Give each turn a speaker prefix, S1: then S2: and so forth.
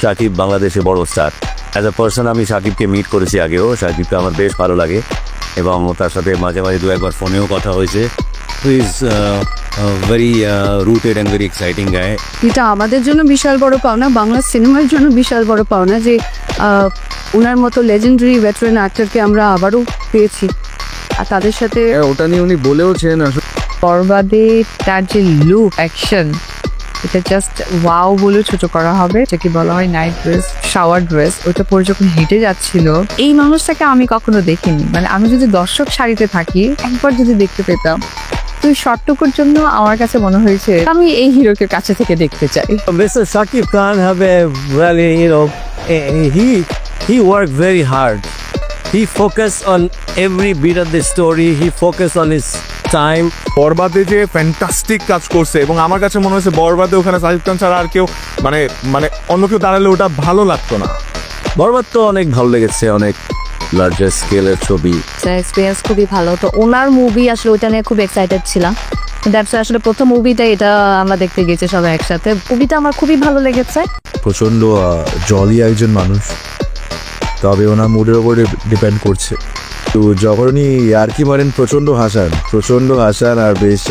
S1: শাকিব বাংলাদেশে বড় star. As a person আমি শাকিবকে মিট করেছি আগেও, শাকিবকে আমার বেশ ভালো লাগে এবং তার সাথে মাঝে মাঝে দু একবার ফোনেও কথা হয়েছে। Is very rooted and very exciting গায়।
S2: এটা আমাদের জন্য বিশাল বড় পাওনা, বাংলা সিনেমার জন্য বিশাল বড় পাওনা যে ওনার মতো লেজেন্ডারি ভেটারান অ্যাক্টরকে আমরা আবারও পেয়েছি। আর তাদের সাথে
S3: ওটা নিয়ে উনি বলেওছেন
S2: বরবাদে তার যে লুক অ্যাকশন, এটা জাস্ট ওয়াও বলে ছোট করা হবে, যেটাকে বলা হয় নাইট ড্রেস, শাওয়ার ড্রেস। ওইটা পরে যখন হেঁটে যাচ্ছিল, এই মানুষটাকে আমি কখনো দেখিনি। মানে আমি যদি দর্শক সারিতে থাকি, একবার যদি দেখতে পেতাম, তো শর্টটুকুর জন্য আমার কাছে মনে হয়েছে আমি এই হিরোকে কাছে থেকে দেখতে চাই।
S1: Mr. Shakib Khan have a really, he worked very hard. He focused on every bit of the story. He focused on his time.
S3: বরবাদে যে ফ্যান্টাস্টিক কাজ করছে এবং আমার কাছে মনে হয়েছে বরবাদে ওখানে সাকিব খান ছাড়া আর কেউ মানে মানে অন্য কেউ দাঁড়ালে ওটা ভালো লাগতো না।
S1: বরবাদ তো অনেক ভালো লেগেছে, অনেক লার্জার স্কেলের ছবি।
S4: এক্সপিরিয়েন্স খুবই ভালো। তো ওনার মুভি আসলে ওইটা নিয়ে খুব এক্সাইটেড ছিলাম। দ্যাটস আসলে প্রথম মুভিটা এটা আমরা দেখতে গেছি সবাই একসাথে। মুভিটা আমার খুবই ভালো লেগেছে।
S5: প্রচণ্ড জলি একজন মানুষ, তবে ওনার মুডের ওপরে ডিপেন্ড করছে। তো যখন উনি আর কি মারেন প্রচণ্ড হাসান আর বেশ